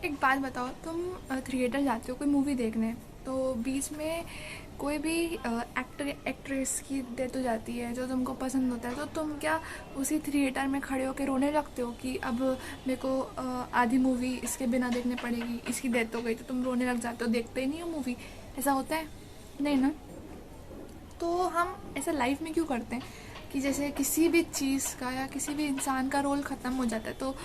एक बात बताओ, तुम थिएटर जाते हो कोई मूवी देखने, तो बीच में कोई भी एक्टर एक्ट्रेस की डेथ हो जाती है जो तुमको पसंद होता है, तो तुम क्या उसी थिएटर में खड़े होकर रोने लगते हो कि अब मेरे को आधी मूवी इसके बिना देखने पड़ेगी, इसकी डेथ हो गई, तो तुम रोने लग जाते हो, देखते ही नहीं हो मूवी? ऐसा होता है? नहीं ना। तो हम ऐसा लाइफ में क्यों करते हैं कि जैसे किसी भी चीज़ का या किसी भी इंसान का रोल ख़त्म हो जाता है तो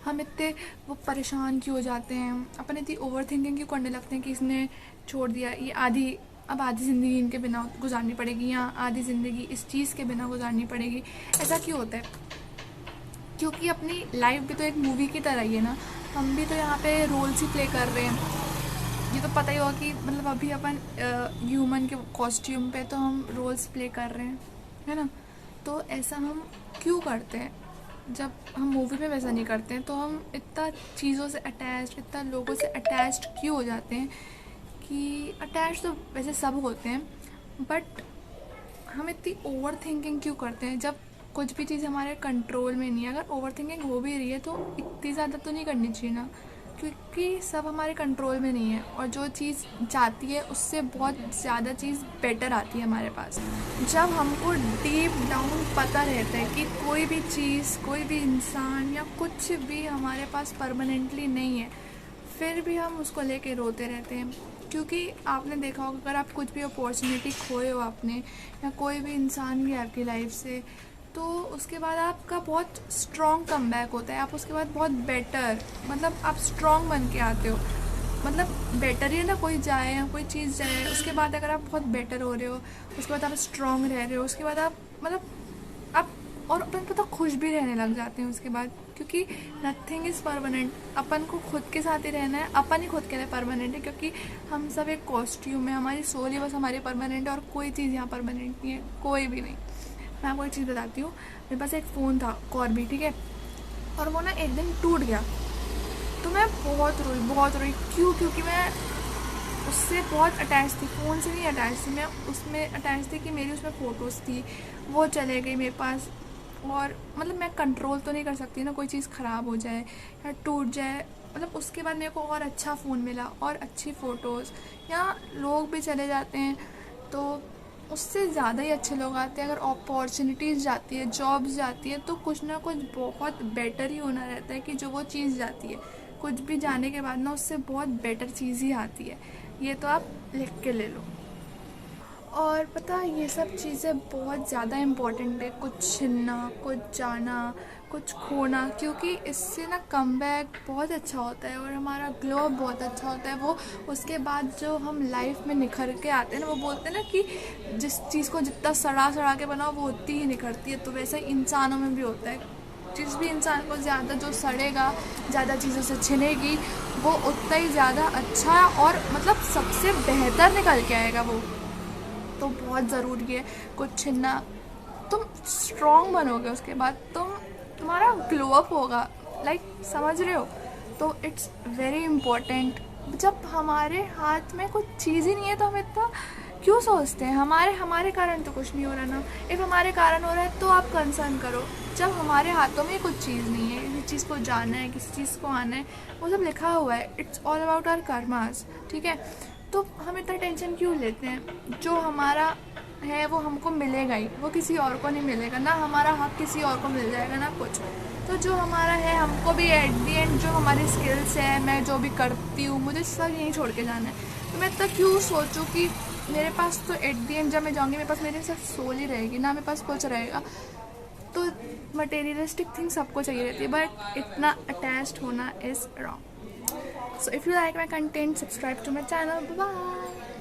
हम इतने वो परेशान क्यों हो जाते हैं, अपन इतनी ओवर थिंकिंग क्यों करने लगते हैं कि इसने छोड़ दिया, ये आधी अब आधी ज़िंदगी इनके बिना गुजारनी पड़ेगी या आधी ज़िंदगी इस चीज़ के बिना गुजारनी पड़ेगी। ऐसा क्यों होता है? क्योंकि अपनी लाइफ भी तो एक मूवी की तरह ही है ना। हम भी तो यहाँ पे रोल्स ही प्ले कर रहे हैं। ये तो पता ही होगा कि मतलब अभी अपन ह्यूमन के कॉस्ट्यूम पे तो हम रोल्स प्ले कर रहे हैं, है ना। तो ऐसा हम क्यों करते हैं? जब हम मूवी में वैसा नहीं करते हैं तो हम इतना चीज़ों से अटैच्ड, इतना लोगों से अटैच्ड क्यों हो जाते हैं कि अटैच तो वैसे सब होते हैं, बट हम इतनी ओवर थिंकिंग क्यों करते हैं जब कुछ भी चीज़ हमारे कंट्रोल में नहीं है? अगर ओवर थिंकिंग हो भी रही है तो इतनी ज़्यादा तो नहीं करनी चाहिए ना, क्योंकि सब हमारे कंट्रोल में नहीं है और जो चीज़ जाती है उससे बहुत ज़्यादा चीज़ बेटर आती है हमारे पास। जब हमको डीप डाउन पता रहता है कि कोई भी चीज़, कोई भी इंसान या कुछ भी हमारे पास परमानेंटली नहीं है, फिर भी हम उसको लेके रोते रहते हैं। क्योंकि आपने देखा होगा, अगर आप कुछ भी अपॉर्चुनिटी खोए हो आपने या कोई भी इंसान गया आपकी लाइफ से, तो उसके बाद आपका बहुत स्ट्रॉन्ग कमबैक होता है। आप उसके बाद बहुत बेटर, मतलब आप स्ट्रॉन्ग बन के आते हो। मतलब बेटर ही है ना, कोई जाए या कोई चीज़ जाए, उसके बाद अगर आप बहुत बेटर हो रहे हो, उसके बाद आप स्ट्रॉन्ग रह रहे हो, उसके बाद आप मतलब आप और अपन पता खुश भी रहने लग जाते हैं उसके बाद। क्योंकि नथिंग इज़ परमानेंट। अपन को खुद के साथ ही रहना है, अपन ही खुद के लिए परमानेंट है, क्योंकि हम सब एक कॉस्ट्यूम है, हमारी सोल ही बस हमारी परमानेंट है और कोई चीज़ यहाँ परमानेंट नहीं है, कोई भी नहीं। मैं आपको एक चीज़ बताती हूँ। मेरे पास एक फ़ोन था कॉर्बी, ठीक है, और वो ना एक दिन टूट गया। तो मैं बहुत रोई, बहुत रोई। क्यों? क्योंकि मैं उससे बहुत अटैच थी, फ़ोन से नहीं अटैच थी, मैं उसमें अटैच थी कि मेरी उसमें फ़ोटोज़ थी, वो चले गई मेरे पास। और मतलब मैं कंट्रोल तो नहीं कर सकती ना, कोई चीज़ ख़राब हो जाए या टूट जाए। मतलब उसके बाद मेरे को और अच्छा फ़ोन मिला और अच्छी फ़ोटोज़, या लोग भी चले जाते हैं तो उससे ज़्यादा ही अच्छे लोग आते हैं। अगर अपॉर्चुनिटीज़ जाती है, जॉब्स जाती है, तो कुछ ना कुछ बहुत बेटर ही होना रहता है कि जो वो चीज़ जाती है, कुछ भी जाने के बाद ना उससे बहुत बेटर चीज़ ही आती है। ये तो आप लिख के ले लो। और पता है, ये सब चीज़ें बहुत ज़्यादा इम्पोर्टेंट है, कुछ छीनना, कुछ जाना, कुछ खोना, क्योंकि इससे ना कमबैक बहुत अच्छा होता है और हमारा ग्लो अप बहुत अच्छा होता है। वो उसके बाद जो हम लाइफ में निखर के आते हैं ना, वो बोलते हैं ना कि जिस चीज़ को जितना सड़ा सड़ा के बनाओ वो उतनी ही निखरती है। तो वैसे ही इंसानों में भी होता है, जिस भी इंसान को ज़्यादा जो सड़ेगा, ज़्यादा चीज़ों से छिनेगी, वो उतना ही ज़्यादा अच्छा और मतलब सबसे बेहतर निकल के आएगा वो। तो बहुत ज़रूरी है कुछ छीनना। तुम स्ट्रॉन्ग बनोगे, उसके बाद तुम्हारा ग्लो अप होगा, लाइक समझ रहे हो? तो इट्स वेरी इम्पोर्टेंट। जब हमारे हाथ में कुछ चीज़ ही नहीं है तो हम इतना क्यों सोचते हैं? हमारे हमारे कारण तो कुछ नहीं हो रहा ना। इफ़ हमारे कारण हो रहा है तो आप कंसर्न करो। जब हमारे हाथों में कुछ चीज़ नहीं है, किसी चीज़ को जाना है, किसी चीज़ को आना है, वो सब लिखा हुआ है। It's all about our karmas, ठीक है। तो हम इतना टेंशन क्यों लेते हैं? जो हमारा है वो हमको मिलेगा ही, वो किसी और को नहीं मिलेगा ना। हमारा हक किसी और को मिल जाएगा ना कुछ। तो जो हमारा है हमको भी एट दी एंड, जो हमारी स्किल्स है, मैं जो भी करती हूँ, मुझे सब यहीं छोड़ के जाना है। तो मैं इतना क्यों सोचूं कि मेरे पास तो एट दी एंड जब मैं जाऊँगी मेरे पास मेरी सिर्फ सोल ही रहेगी ना, मेरे पास कुछ रहेगा। तो मटेरियलिस्टिक थिंग सबको चाहिए रहती है, बट इतना अटैच्ड होना is wrong. So if you like my content, subscribe to my channel. Bye bye.